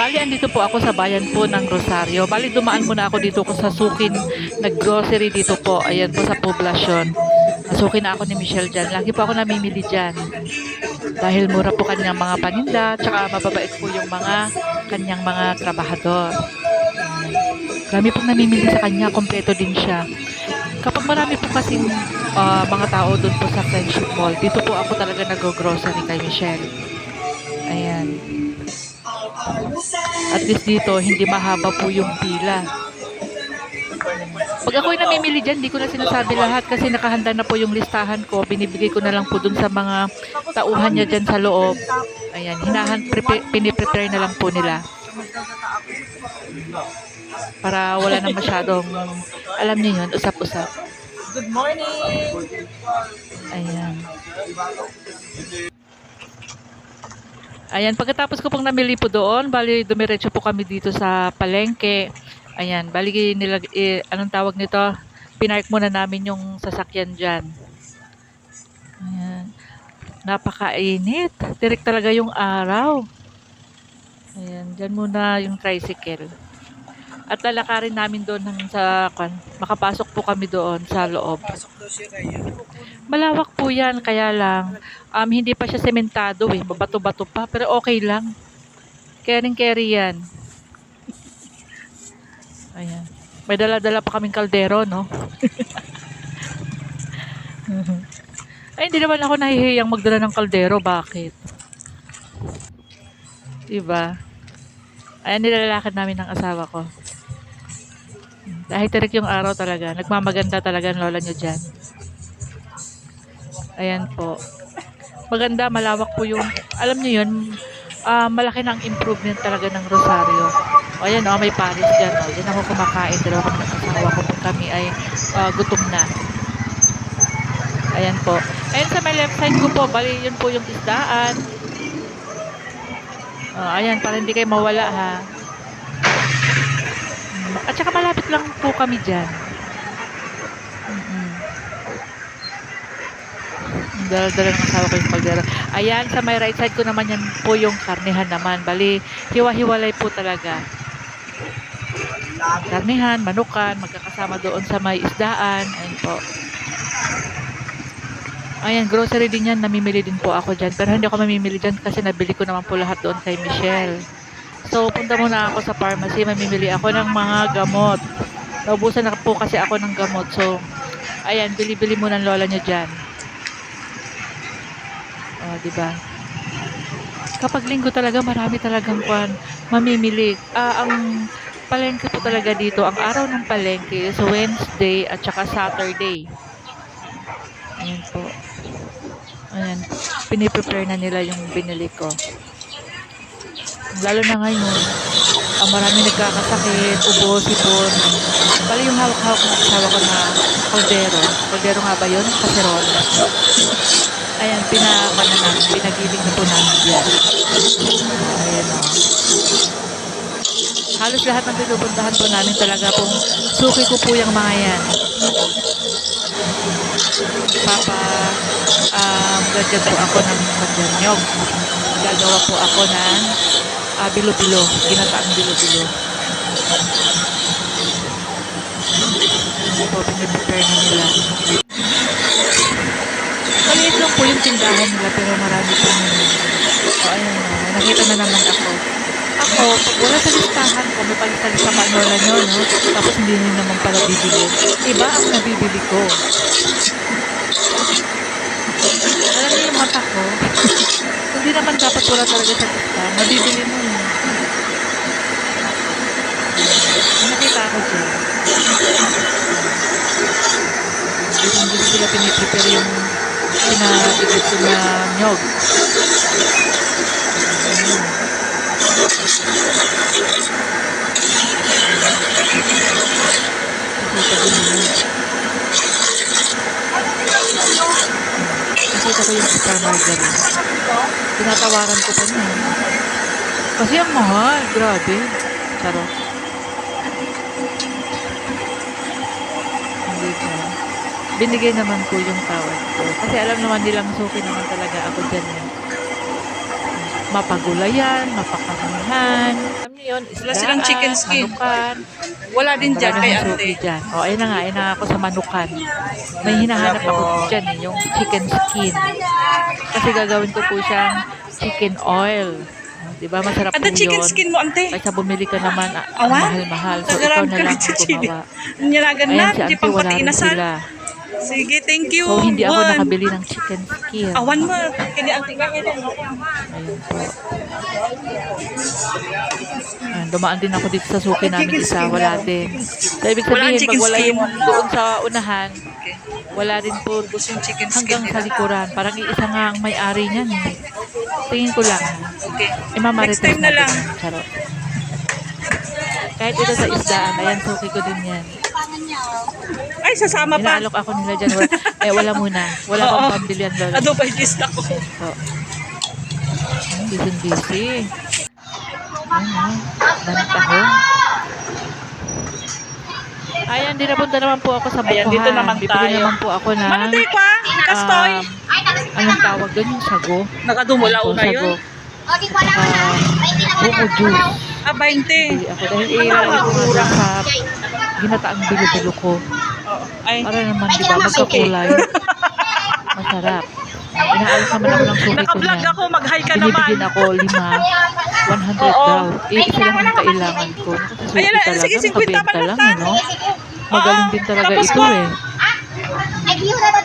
Bali, andito po ako sa bayan po ng Rosario. Bali, dumaan muna ako dito ko sa sukin, nag-grocery dito po. Ayan po sa poblasyon. Nasukin na ako ni Michelle dyan. Lagi po ako namimili dyan. Dahil mura po kanyang mga paninda, tsaka mababait po yung mga kanyang mga trabahador. Dami pong namimili sa kanya, kompleto din siya. Kapag marami po kasing mga tao doon po sa Friendship Mall, dito po ako talaga nag-grocery kay Michelle. Ayan. At least dito, hindi mahaba po yung pila. Pag ako'y namimili dyan, di ko na sinasabi lahat kasi nakahanda na po yung listahan ko. Binibigay ko na lang po dun sa mga tauhan niya dyan sa loob. Ayan, piniprepare na lang po nila. Para wala na masyadong, alam niyo yun, usap-usap. Good morning! Ayan. Ayan, pagkatapos ko pong namili po doon, bali dumiretso po kami dito sa palengke. Ayan, bali anong tawag nito? Pinark muna namin yung sasakyan dyan. Ayan. Napakainit. Tirik talaga yung araw. Ayan, dyan muna yung tricycle. At lalakarin namin doon makapasok po kami doon sa loob. Malawak po yan, kaya lang, hindi pa siya sementado eh, babato-bato pa, pero okay lang. Carry yan. Ayan. May dala-dala pa kaming kaldero, no? Ay, hindi naman ako nahihiyang magdala ng kaldero, bakit? Diba? Ayan, nilalakad namin ng asawa ko. Dahil tirik yung araw talaga. Nagmamaganda talaga ang lola nyo dyan. Ayan po. Maganda, malawak po yung, alam nyo yun, malaki ng improvement talaga ng Rosario. O ayan o, may Paris dyan o. Diyan ako kumakain. Dalawa kami ng asawa ko pag kami ay gutom na. Ayan po. Ayan sa may left side ko po, bali yun po yung isdaan. Ayan, para hindi kayo mawala ha. At saka malapit lang po kami dyan. Dala-dala ng asawa ko yung kaldero. Ayan, sa may right side ko naman yan po yung karnihan naman. Bali, hiwa-hiwalay po talaga. Karnihan, manukan, magkakasama doon sa may isdaan. Ayan po. Ayan, grocery din yan. Namimili din po ako dyan. Pero hindi ako mamimili dyan kasi nabili ko naman po lahat doon kay Michelle. So, punta muna ako sa pharmacy. Mamimili ako ng mga gamot. Naubusan na po kasi ako ng gamot. So, ayan, bili-bili muna ng lola nyo dyan. Diba? Kapag linggo talaga, marami talagang mamimili. Ang palengke po talaga dito, ang araw ng palengke is Wednesday at saka Saturday. Ayan po. Ayan, piniprepare na nila yung binili ko. Lalo na ngayon, marami nagkakasakit, ubo, sipon. Bali yung hawak-hawak ng asawa ko na kaldero. Kaldero nga ba yun? Kaserol. Ayan, pinagiling na po namin yan. Ayan o. Halos lahat ng pinupuntahan po namin talaga pong suki ko po yung mga yan. Gagyan po ako ng maganyog. Gagawa po ako ng bilo-bilo. Ginataang bilo-bilo. Ano po, piniprepare na nila. Maliit lang po yung tindahan nila pero marami po nila. So, ayan na. Nakita na naman ako. Ako, pag wala sa listahan ko, may palitan sa panola nyo, no? Tapos hindi nyo naman pala bibili. Iba ang nabibili ko. Alam niyo yung mata ko? Hindi naman dapat wala talaga sa lista. Mabibili mo yun. Nakita ako dyan. Hindi sila piniprepare yung pinagigit ko na nyog. Nakita ko yung star margarine. Tinatawaran ko pa niya. Kasi ang mahal. Grabe. Charo. Hindi pa. Binigay naman ko yung tawad ko. Kasi alam naman nilang suki naman talaga ako dyan. Mapagulayan, mapakaramihan. Alam yun. Wala silang chicken skin. Manukan. Wala din dyan Wala kay namang suki ate. dyan. O, ayun na nga. Ayun na nga ako sa manukan. May hinahanap ako dyan eh. Yung chicken skin. Kasi gagawin ko po siyang chicken oil. Diba? Masarap po Ada chicken yun. skin mo, ante. Kaysa bumili ka naman, ang Awa? mahal-mahal. So, ikaw Tagarang na ka lang sa ang chili. gumawa. Nyalagan na, Ayan, si di auntie, pang wala pati rin inasal. sila. Sige, thank you. So, hindi ako Juan. nakabili ng chicken skin. Awan mo, kini ante ka. Ayun po. Ayan, dumaan din ako dito sa suki namin isa. Wala din. So, ibig Wala ang sabihin, pag chicken wala skin. yung doon sa unahan, Okay. wala rin po Gusto yung chicken skin hanggang sa nila. likuran. Parang iisa nga ang may-ari niyan. Eh. Tingin ko lang. Okay. Imamarites Next time na natin lang. yan. Charot. Kahit ito sa isdaan, ayan, suki ko din yan. Ay, sasama pa. Inaalok ako nila dyan. Wala muna. Wala Oo. pang pambili ang lola. Ano ba yung list ako? So, busy. Ayan, dami tahong. Ayan, di napunta naman po ako sa bukuhan. Ayan, dito naman Bibili tayo. naman po ako ng, Manatay pa, kastoy. anong tawag doon? Yung sago. Nakadumulaw Opo, na yun. sago. Buko juice. Ah, 20. Bili ako. Dahil ilalagay ko nga doon sa ginataang bilo-bilo ko. Ay, Para naman, di ba, magkakulay. Masarap. Inaalok naman ako ng suki ko naka-vlog niya. ako, mag-hi ka naman. Binibigyan ako 100 Oo. daw. Isa lang ang kailangan ko. Kasi Ayan na, sige, 50 nakabenta pa lang, na. eh, no? Magaling din talaga Tapos ito, po. eh.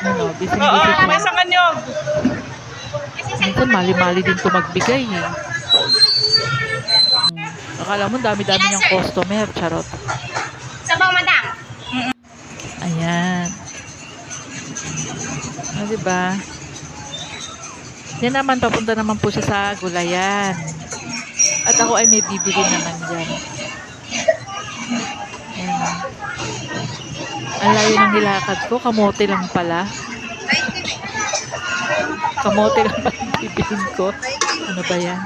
Ano, busy Oo, siya. may isang anyog. Minsan, mali-mali din ito magbigay, eh. Akala mo, dami-dami niyang customer. Charot. Sabaw, madam. Ayan. Ah, diba? Yan naman, papunta naman po siya sa gulayan. At ako ay may bibili naman dyan. Ayan. Ang layo ng nilakad ko, kamote lang pala. Kamote lang pala ang bibilin ko. Ano ba yan?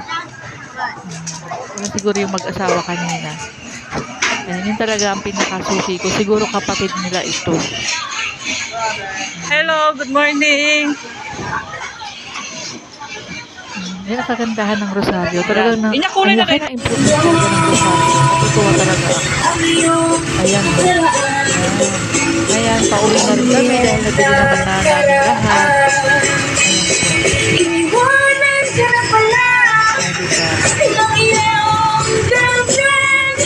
Wala siguro yung mag-asawa kanina. Ayan, yun talaga ang pinakasuki ko. Siguro kapatid nila ito. Hello, good morning. Yan ang kagandahan ng Rosario. Talagang na, Inya, kulay na ang laki rin. na improvement talaga ng Rosario. Natutuwa talaga ako. Ayan. Ayan, pauwi na rin kami dahil nabili naman na namin lahat. Iwanan ka na pala. Ayan, diba? Ng iyong girlfriend.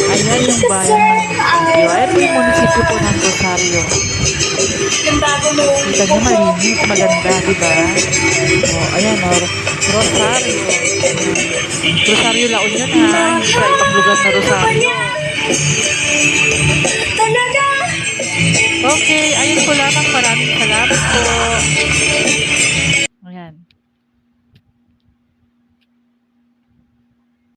Ayan yung bayan ng munisipyo. Ayan po yung munisipyo po ng Rosario. Yung bago mo. Kita niyo malinis, maganda, diba? O, ayan o, Rosario. Rosario La Union ha, hindi sa ibang lugar na Rosario. Talaga. Okay, ayun po lamang. Maraming salamat po.